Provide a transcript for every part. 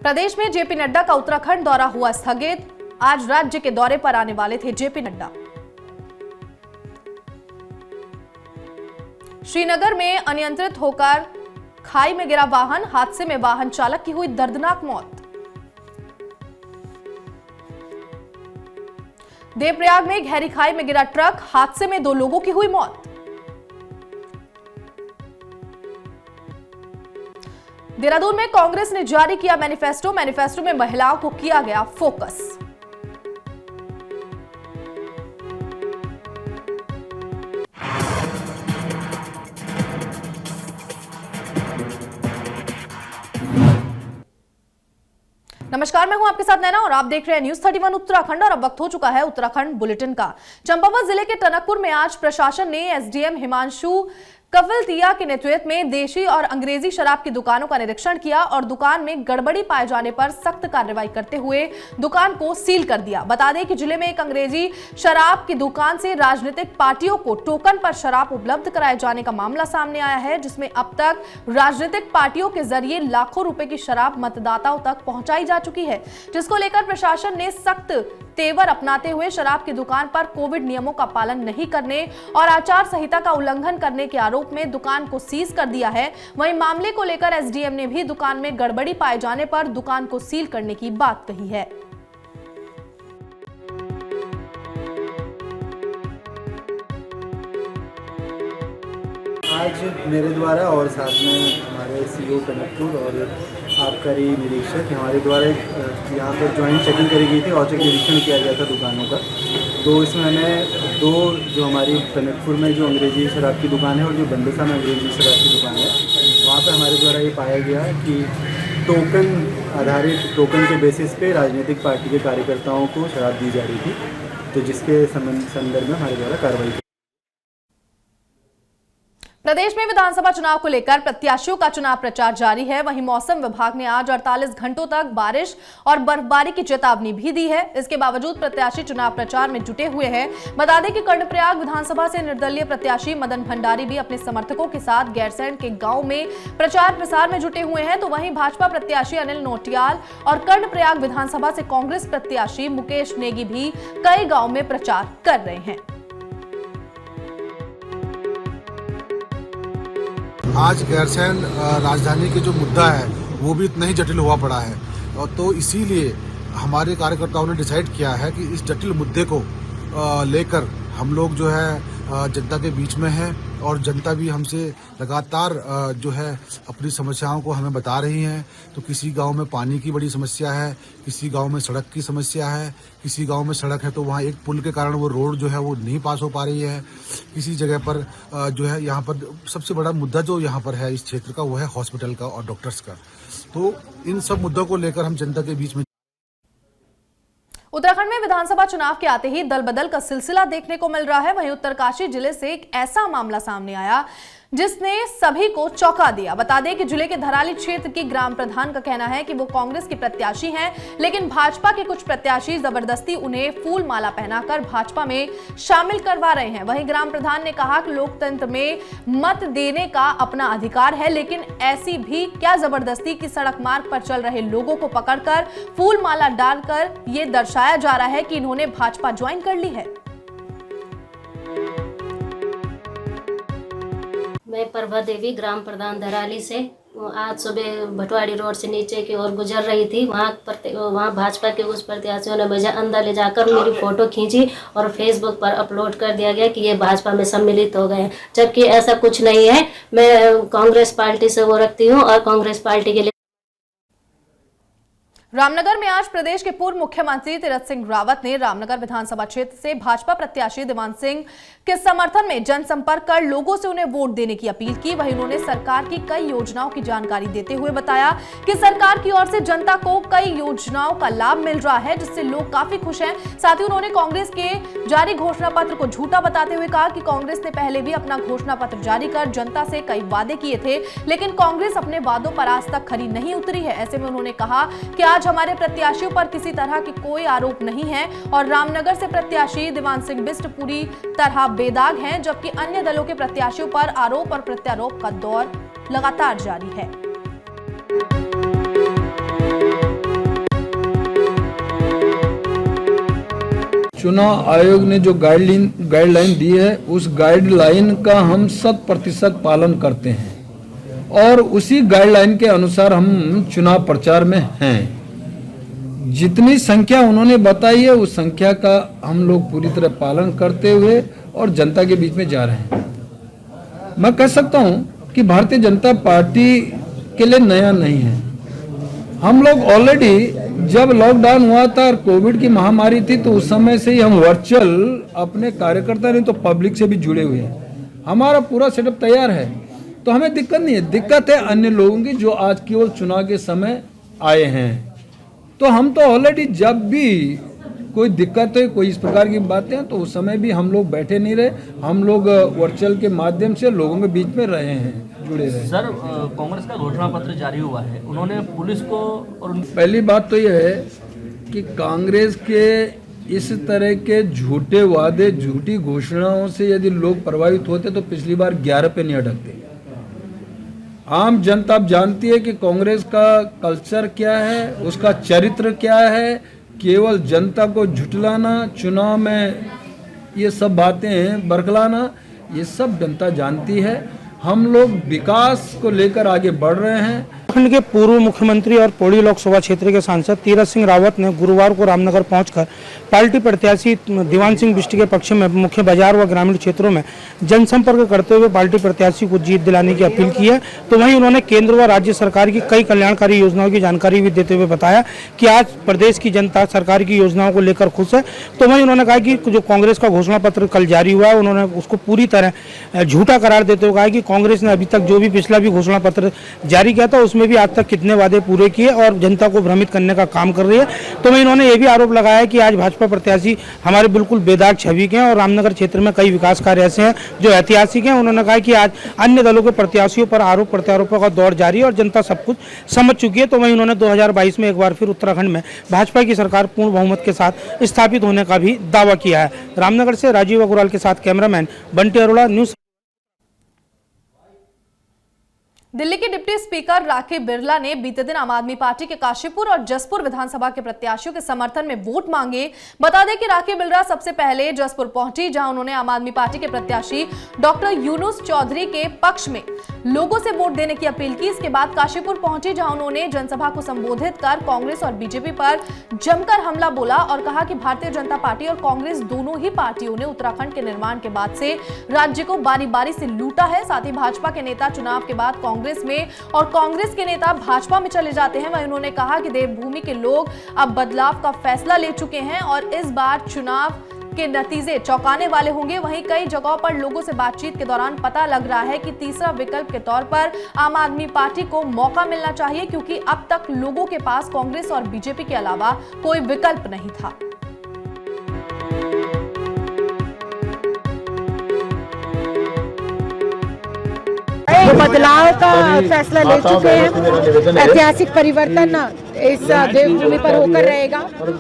प्रदेश में जेपी नड्डा का उत्तराखंड दौरा हुआ स्थगित। आज राज्य के दौरे पर आने वाले थे जेपी नड्डा। श्रीनगर में अनियंत्रित होकर खाई में गिरा वाहन, हादसे में वाहन चालक की हुई दर्दनाक मौत। देवप्रयाग में गहरी खाई में गिरा ट्रक, हादसे में 2 लोगों की हुई मौत। देहरादून में कांग्रेस ने जारी किया मैनिफेस्टो में महिलाओं को किया गया फोकस। नमस्कार, मैं हूं आपके साथ नैना और आप देख रहे हैं न्यूज 31 उत्तराखंड। और अब वक्त हो चुका है उत्तराखंड बुलेटिन का। चंपावत जिले के टनकपुर में आज प्रशासन ने एसडीएम हिमांशु कफलतिया के नेतृत्व में देशी और अंग्रेजी शराब की दुकानों का निरीक्षण किया और दुकान में गड़बड़ी पाए जाने पर सख्त कार्रवाई करते हुए दुकान को सील कर दिया। बता दें कि जिले में एक अंग्रेजी शराब की दुकान से राजनीतिक पार्टियों को टोकन पर शराब उपलब्ध कराए जाने का मामला सामने आया है, जिसमें अब तक राजनीतिक पार्टियों के जरिए लाखों रुपए की शराब मतदाताओं तक पहुंचाई जा चुकी है, जिसको लेकर प्रशासन ने सख्त तेवर अपनाते हुए शराब की दुकान पर कोविड नियमों का पालन नहीं करने और आचार संहिता का उल्लंघन करने के आरोप में दुकान को सीज कर दिया है। वहीं मामले को लेकर एसडीएम ने भी दुकान में गड़बड़ी पाए जाने पर दुकान को सील करने की बात कही है। आज मेरे द्वारा और साथ में हमारे सीईओ टनकपुर और आबकारी निरीक्षक हमारे द्वारा यहाँ पर ज्वाइंट चेकिंग करी गई थी, औचक निरीक्षण किया गया था दुकानों का। तो इसमें हमें 2 जो हमारी टनकपुर में जो अंग्रेजी शराब की दुकान है और जो बंदसा में अंग्रेजी शराब की दुकान है, वहाँ पर हमारे द्वारा ये पाया गया कि टोकन आधारित टोकन के बेसिस पे राजनीतिक पार्टी के कार्यकर्ताओं को शराब दी जा रही थी, तो जिसके संदर्भ में हमारे द्वारा कार्रवाई की। प्रदेश में विधानसभा चुनाव को लेकर प्रत्याशियों का चुनाव प्रचार जारी है। वहीं मौसम विभाग ने आज 48 घंटों तक बारिश और बर्फबारी की चेतावनी भी दी है। इसके बावजूद प्रत्याशी चुनाव प्रचार में जुटे हुए हैं। बता दें कि कर्णप्रयाग विधानसभा से निर्दलीय प्रत्याशी मदन भंडारी भी अपने समर्थकों के साथ गैरसैंण के गांव में प्रचार प्रसार में जुटे हुए हैं। तो वहीं भाजपा प्रत्याशी अनिल नोटियाल और कर्णप्रयाग विधानसभा से कांग्रेस प्रत्याशी मुकेश नेगी भी कई गाँव में प्रचार कर रहे हैं। आज गैरसैंण राजधानी के जो मुद्दा है वो भी इतना ही जटिल हुआ पड़ा है, और तो इसीलिए हमारे कार्यकर्ताओं ने डिसाइड किया है कि इस जटिल मुद्दे को लेकर हम लोग जो है जनता के बीच में हैं और जनता भी हमसे लगातार जो है अपनी समस्याओं को हमें बता रही हैं। तो किसी गांव में पानी की बड़ी समस्या है, किसी गांव में सड़क की समस्या है, किसी गांव में सड़क है तो वहाँ एक पुल के कारण वो रोड जो है वो नहीं पास हो पा रही है। किसी जगह पर जो है यहाँ पर सबसे बड़ा मुद्दा जो यहाँ पर है इस क्षेत्र का वो है हॉस्पिटल का और डॉक्टर्स का। तो इन सब मुद्दों को लेकर हम जनता के बीच में। उत्तराखंड में विधानसभा चुनाव के आते ही दल बदल का सिलसिला देखने को मिल रहा है। वहीं उत्तरकाशी जिले से एक ऐसा मामला सामने आया जिसने सभी को चौंका दिया। बता दें कि जिले के धराली क्षेत्र की ग्राम प्रधान का कहना है कि वो कांग्रेस की प्रत्याशी हैं, लेकिन भाजपा के कुछ प्रत्याशी जबरदस्ती उन्हें फूल माला पहनाकर भाजपा में शामिल करवा रहे हैं। वहीं ग्राम प्रधान ने कहा कि लोकतंत्र में मत देने का अपना अधिकार है, लेकिन ऐसी भी क्या जबरदस्ती की सड़क मार्ग पर चल रहे लोगों को पकड़कर फूल माला डालकर ये दर्शाया जा रहा है कि इन्होंने भाजपा ज्वाइन कर ली है। मैं प्रभा देवी ग्राम प्रधान धराली से आज सुबह भटवाड़ी रोड से नीचे की ओर गुजर रही थी। वहाँ भाजपा के उस प्रत्याशियों ने मुझे अंदर ले जाकर मेरी फोटो खींची और फेसबुक पर अपलोड कर दिया गया कि ये भाजपा में सम्मिलित हो गए हैं, जबकि ऐसा कुछ नहीं है। मैं कांग्रेस पार्टी से वो रखती हूँ और कांग्रेस पार्टी के लिए। रामनगर में आज प्रदेश के पूर्व मुख्यमंत्री तीरथ सिंह रावत ने रामनगर विधानसभा क्षेत्र से भाजपा प्रत्याशी दीवान सिंह के समर्थन में जनसंपर्क कर लोगों से उन्हें वोट देने की अपील की। वहीं उन्होंने सरकार की कई योजनाओं की जानकारी देते हुए बताया कि सरकार की ओर से जनता को कई योजनाओं का लाभ मिल रहा है, जिससे लोग काफी खुश हैं। साथ ही उन्होंने कांग्रेस के जारी घोषणा पत्र को झूठा बताते हुए कहा कि कांग्रेस ने पहले भी अपना घोषणा पत्र जारी कर जनता से कई वादे किए थे, लेकिन कांग्रेस अपने वादों पर आज तक खरी नहीं उतरी है। ऐसे में उन्होंने कहा कि आज हमारे प्रत्याशियों पर किसी तरह के कोई आरोप नहीं है और रामनगर से प्रत्याशी दीवान सिंह बिष्ट पूरी तरह बेदाग हैं, जबकि अन्य दलों के प्रत्याशियों पर आरोप और प्रत्यारोप का दौर लगातार जारी है। चुनाव आयोग ने जो गाइडलाइन दी है उस गाइडलाइन का हम 100% पालन करते हैं और उसी गाइडलाइन के अनुसार हम चुनाव प्रचार में हैं। जितनी संख्या उन्होंने बताई है उस संख्या का हम लोग पूरी तरह पालन करते हुए और जनता के बीच में जा रहे हैं। मैं कह सकता हूं कि भारतीय जनता पार्टी के लिए नया नहीं है। हम लोग ऑलरेडी जब लॉकडाउन हुआ था और कोविड की महामारी थी तो उस समय से ही हम वर्चुअल अपने कार्यकर्ता नहीं तो पब्लिक से भी जुड़े हुए हैं। हमारा पूरा सेटअप तैयार है, तो हमें दिक्कत नहीं है। दिक्कत है अन्य लोगों की जो आज केवल चुनाव के समय आए हैं। तो हम तो ऑलरेडी जब भी कोई दिक्कत है, कोई इस प्रकार की बातें हैं, तो उस समय भी हम लोग बैठे नहीं रहे, हम लोग वर्चुअल के माध्यम से लोगों के बीच में रहे हैं, जुड़े रहे। सर, कांग्रेस का घोषणा पत्र जारी हुआ है, उन्होंने पुलिस को और पहली बात तो यह है कि कांग्रेस के इस तरह के झूठे वादे, झूठी घोषणाओं से यदि लोग प्रभावित होते तो पिछली बार 11 पे नहीं अटकते। आम जनता अब जानती है कि कांग्रेस का कल्चर क्या है, उसका चरित्र क्या है। केवल जनता को झुठलाना, चुनाव में ये सब बातें बरगलाना, ये सब जनता जानती है। हम लोग विकास को लेकर आगे बढ़ रहे हैं। उत्तराखंड के पूर्व मुख्यमंत्री और पौड़ी लोकसभा क्षेत्र के सांसद तीरथ सिंह रावत ने गुरुवार को रामनगर पहुंचकर पार्टी प्रत्याशी दीवान सिंह बिष्ट के पक्ष में मुख्य बाजार व ग्रामीण क्षेत्रों में जनसंपर्क करते हुए पार्टी प्रत्याशी को जीत दिलाने की अपील की है। तो वहीं उन्होंने केंद्र व राज्य सरकार की कई कल्याणकारी योजनाओं की जानकारी भी देते हुए बताया कि आज प्रदेश की जनता सरकार की योजनाओं को लेकर खुश है। तो वहीं उन्होंने कहा कि जो कांग्रेस का घोषणा पत्र कल जारी हुआ है, उन्होंने उसको पूरी तरह झूठा करार देते हुए कहा कि कांग्रेस ने अभी तक जो भी पिछला भी घोषणा पत्र जारी किया था उसमें भी आज तक कितने वादे पूरे किए और जनता को भ्रमित करने का काम कर रही है। तो वहीं इन्होंने ये भी आरोप लगाया कि आज भाजपा प्रत्याशी हमारे बिल्कुल बेदाग छवि के हैं और रामनगर क्षेत्र में कई विकास कार्य ऐसे हैं जो ऐतिहासिक हैं। उन्होंने कहा कि आज अन्य दलों के प्रत्याशियों पर आरोप प्रत्यारोपों का दौर जारी है और जनता सब कुछ समझ चुकी है। तो वहीं उन्होंने 2022 में एक बार फिर उत्तराखंड में भाजपा की सरकार पूर्ण बहुमत के साथ स्थापित होने का भी दावा किया है। रामनगर से राजीव अग्रवाल के साथ कैमरामैन बंटी अरोड़ा, न्यूज। दिल्ली के डिप्टी स्पीकर राकेश बिरला ने बीते दिन आम आदमी पार्टी के काशीपुर और जसपुर विधानसभा के प्रत्याशियों के समर्थन में वोट मांगे। बता दें कि राकेश बिरला सबसे पहले जसपुर पहुंची, जहां उन्होंने आम आदमी पार्टी के प्रत्याशी डॉक्टर यूनुस चौधरी के पक्ष में लोगों से वोट देने की अपील की। इसके बाद काशीपुर पहुंची, जहां उन्होंने जनसभा को संबोधित कर कांग्रेस और बीजेपी पर जमकर हमला बोला और कहा कि भारतीय जनता पार्टी और कांग्रेस दोनों ही पार्टियों ने उत्तराखंड के निर्माण के बाद से राज्य को बारी बारी से लूटा है। साथ ही भाजपा के नेता चुनाव के बाद कांग्रेस में और कांग्रेस के नेता भाजपा में चले जाते हैं। वहीं उन्होंने कहा कि देवभूमि के लोग अब बदलाव का फैसला ले चुके हैं और इस बार चुनाव के नतीजे चौंकाने वाले होंगे। वहीं कई जगहों पर लोगों से बातचीत के दौरान पता लग रहा है कि तीसरा विकल्प के तौर पर आम आदमी पार्टी को मौका मिलना चाहिए, क्योंकि अब तक लोगों के पास कांग्रेस और बीजेपी के अलावा कोई विकल्प नहीं था। वो बदलाव का फैसला ले चुके हैं। ऐतिहासिक परिवर्तन इस देवभूमि पर होकर रहेगा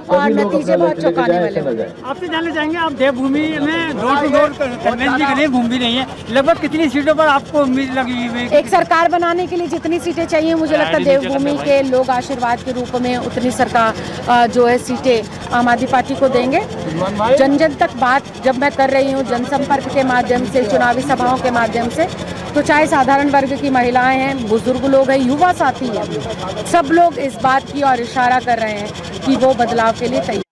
और नतीजे बहुत चौंकाने वाले होंगे। आपसे जानना चाहेंगे, आप देवभूमि में डोर टू डोर कन्वेंस भी करें, घूम भी नहीं है, लगभग कितनी सीटों पर आपको उम्मीद लगी हुई है? एक सरकार बनाने के लिए जितनी सीटें चाहिए, मुझे लगता है देवभूमि के लोग आशीर्वाद के रूप में उतनी सरकार जो है सीटें आम आदमी पार्टी को देंगे। जन जन तक बात जब मैं कर रही हूँ जनसंपर्क के माध्यम से, चुनावी सभाओं के माध्यम से, तो चाहे साधारण वर्ग की महिलाएं हैं, बुजुर्ग लोग हैं, युवा साथी हैं, सब लोग इस बात की ओर इशारा कर रहे हैं कि वो बदलाव के लिए तैयार।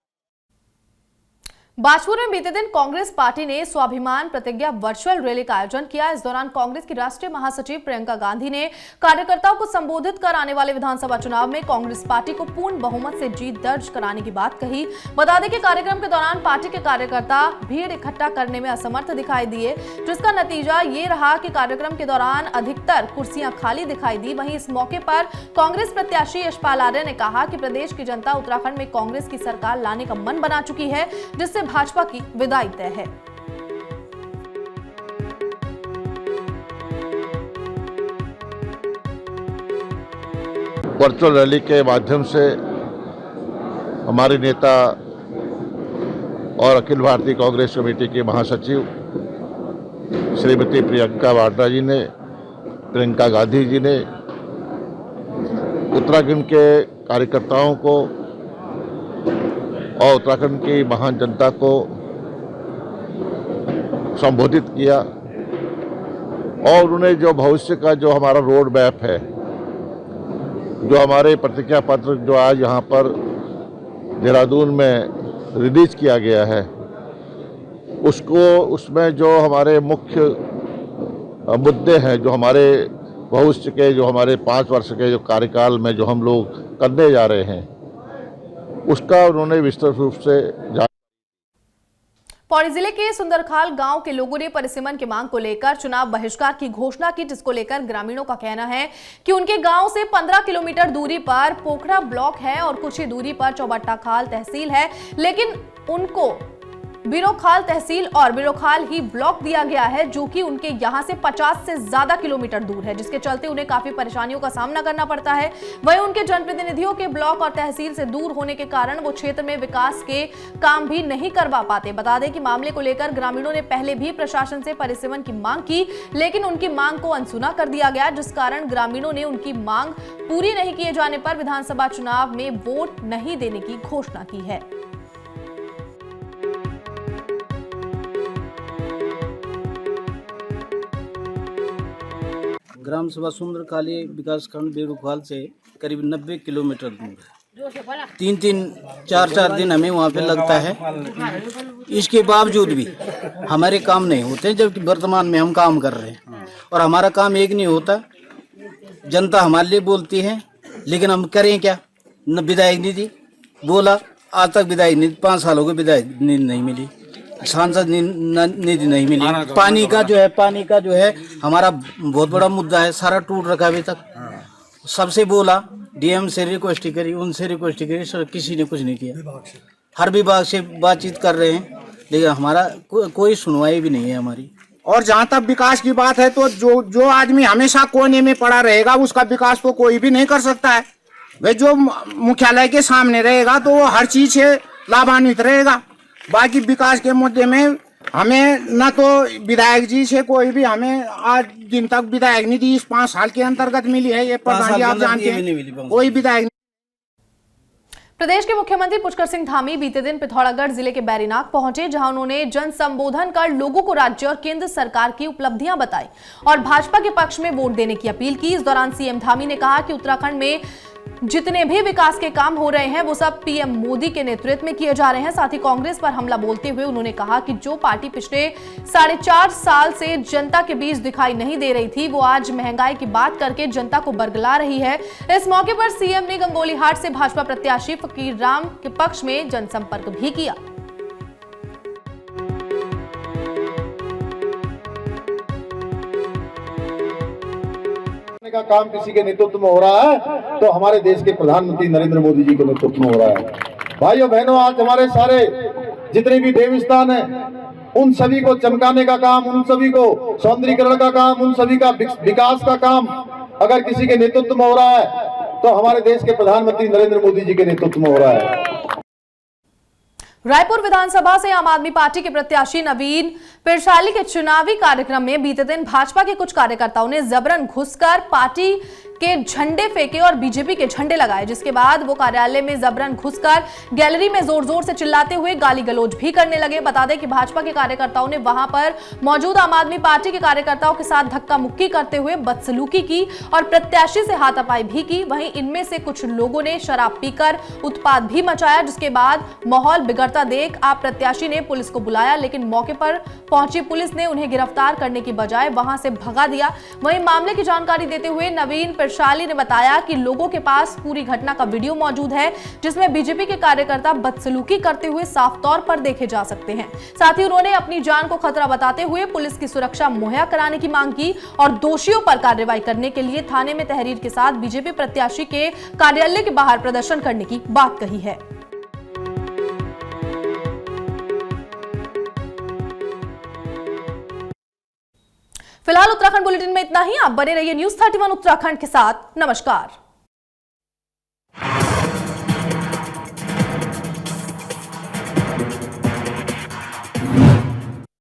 बाजपुर में बीते दिन कांग्रेस पार्टी ने स्वाभिमान प्रतिज्ञा वर्चुअल रैली का आयोजन किया। इस दौरान कांग्रेस की राष्ट्रीय महासचिव प्रियंका गांधी ने कार्यकर्ताओं को संबोधित कर आने वाले विधानसभा चुनाव में कांग्रेस पार्टी को पूर्ण बहुमत से जीत दर्ज कराने की बात कही। बता दें कि कार्यक्रम के दौरान पार्टी के कार्यकर्ता भीड़ इकट्ठा करने में असमर्थ दिखाई दिए, जिसका नतीजा ये रहा कि कार्यक्रम के दौरान अधिकतर कुर्सियां खाली दिखाई दी। वहीं इस मौके पर कांग्रेस प्रत्याशी यशपाल आर्य ने कहा कि प्रदेश की जनता उत्तराखंड में कांग्रेस की सरकार लाने का मन बना चुकी है, जिससे भाजपा की विदाई तय है। वर्चुअल रैली के माध्यम से हमारे नेता और अखिल भारतीय कांग्रेस कमेटी के महासचिव श्रीमती प्रियंका वाड्रा जी ने, प्रियंका गांधी जी ने उत्तराखंड के कार्यकर्ताओं को और उत्तराखंड की महान जनता को संबोधित किया और उन्हें जो भविष्य का जो हमारा रोड मैप है, जो हमारे प्रतिज्ञा पत्र जो आज यहाँ पर देहरादून में रिलीज किया गया है, उसमें जो हमारे मुख्य मुद्दे हैं, जो हमारे भविष्य के, जो हमारे 5 वर्ष के जो कार्यकाल में जो हम लोग करने जा रहे हैं, उसका उन्होंने विस्तृत रूप से पौड़ी जिले के सुंदरखाल गांव के लोगों ने परिसीमन की मांग को लेकर चुनाव बहिष्कार की घोषणा की, जिसको लेकर ग्रामीणों का कहना है कि उनके गांव से 15 किलोमीटर दूरी पर पोखरा ब्लॉक है और कुछ ही दूरी पर चौबट्टा खाल तहसील है, लेकिन उनको बिरोखाल तहसील और बिरोखाल ही ब्लॉक दिया गया है, जो कि उनके यहां से 50 से ज्यादा किलोमीटर दूर है, जिसके चलते उन्हें काफी परेशानियों का सामना करना पड़ता है। वहीं उनके जनप्रतिनिधियों के ब्लॉक और तहसील से दूर होने के कारण वो क्षेत्र में विकास के काम भी नहीं करवा पाते। बता दें कि मामले को लेकर ग्रामीणों ने पहले भी प्रशासन से परिसीमन की मांग की, लेकिन उनकी मांग को अनसुना कर दिया गया, जिस कारण ग्रामीणों ने उनकी मांग पूरी नहीं किए जाने पर विधानसभा चुनाव में वोट नहीं देने की घोषणा की है। ग्राम सभा सुंदरकाली विकासखंड बेरुखाल से करीब 90 किलोमीटर दूर है। 3-3, 4-4 दिन हमें वहाँ पे लगता है। इसके बावजूद भी हमारे काम नहीं होते, जबकि वर्तमान में हम काम कर रहे हैं और हमारा काम एक नहीं होता। जनता हमारे लिए बोलती है, लेकिन हम करें क्या? न विधायक निधि बोला, आज तक विधायक निधि 5 साल हो गए, विधायक निधि नहीं मिली, सांसद निधि नहीं मिली। पानी का जो है हमारा बहुत बड़ा मुद्दा है, सारा टूट रखा अभी तक। सबसे बोला, डीएम से रिक्वेस्ट करी, उनसे रिक्वेस्ट करी, सर किसी ने कुछ नहीं किया। हर विभाग से बातचीत कर रहे हैं, लेकिन हमारा कोई सुनवाई भी नहीं है हमारी। और जहाँ तक विकास की बात है, तो जो आदमी हमेशा कोने में पड़ा रहेगा, उसका विकास तो कोई भी नहीं कर सकता है। वह जो मुख्यालय के सामने रहेगा तो वो हर चीज से लाभान्वित रहेगा। बाकी विकास के मुद्दे में हमें न तो विधायक जी से कोई भी हमें आज दिन तक विधायक निधि इस 5 साल के अंतर्गत मिली है, ये प्रधान जी आप जानते हैं, कोई विधायक। प्रदेश के मुख्यमंत्री पुष्कर सिंह धामी बीते दिन पिथौरागढ़ जिले के बैरीनाग पहुंचे, जहां उन्होंने जन संबोधन कर लोगों को राज्य और केंद्र सरकार की उपलब्धियां बताई और भाजपा के पक्ष में वोट देने की अपील की। इस दौरान सीएम धामी ने कहा कि उत्तराखंड में जितने भी विकास के काम हो रहे हैं वो सब पीएम मोदी के नेतृत्व में किए जा रहे हैं। साथ ही कांग्रेस पर हमला बोलते हुए उन्होंने कहा कि जो पार्टी पिछले 4.5 साल से जनता के बीच दिखाई नहीं दे रही थी, वो आज महंगाई की बात करके जनता को बरगला रही है। इस मौके पर सीएम ने गंगोलीहाट से भाजपा प्रत्याशी फकीर राम के पक्ष में जनसंपर्क भी किया। का काम किसी के नेतृत्व में हो रहा है तो हमारे देश के प्रधानमंत्री नरेंद्र मोदी जी के नेतृत्व में हो रहा है। भाइयों बहनों, आज हमारे सारे जितने भी देव स्थान है, उन सभी को चमकाने का काम, उन सभी को सौंदर्यीकरण का काम, उन सभी का विकास का काम अगर किसी के नेतृत्व में हो रहा है तो हमारे देश के प्रधानमंत्री नरेंद्र मोदी जी के नेतृत्व में हो रहा है। रायपुर विधानसभा से आम आदमी पार्टी के प्रत्याशी नवीन पिरसाली के चुनावी कार्यक्रम में बीते दिन भाजपा के कुछ कार्यकर्ताओं ने जबरन घुसकर पार्टी के झंडे फेंके और बीजेपी के झंडे लगाए, जिसके बाद वो कार्यालय में जबरन घुसकर गैलरी में जोर जोर से चिल्लाते हुए गाली गलौज भी करने लगे। बता दें कि भाजपा के कार्यकर्ताओं ने वहां पर मौजूद आम आदमी पार्टी के कार्यकर्ताओं के साथ धक्का मुक्की करते हुए बदसलूकी की और प्रत्याशी से हाथापाई भी की। वहीं इनमें से कुछ लोगों ने शराब पीकर उत्पात भी मचाया, जिसके बाद माहौल बिगड़ता देख आप प्रत्याशी ने पुलिस को बुलाया, लेकिन मौके पर पहुंची पुलिस ने उन्हें गिरफ्तार करने की बजाय वहां से भगा दिया। वहीं मामले की जानकारी देते हुए नवीन पिरसाली ने बताया कि लोगों के पास पूरी घटना का वीडियो मौजूद है, जिसमें बीजेपी के कार्यकर्ता बदसलूकी करते हुए साफ तौर पर देखे जा सकते हैं। साथ ही उन्होंने अपनी जान को खतरा बताते हुए पुलिस की सुरक्षा मुहैया कराने की मांग की और दोषियों पर कार्रवाई करने के लिए थाने में तहरीर के साथ बीजेपी प्रत्याशी के कार्यालय के बाहर प्रदर्शन करने की बात कही है। फिलहाल उत्तराखंड बुलेटिन में इतना ही। आप बने रहिए न्यूज़ 31 उत्तराखंड के साथ। नमस्कार।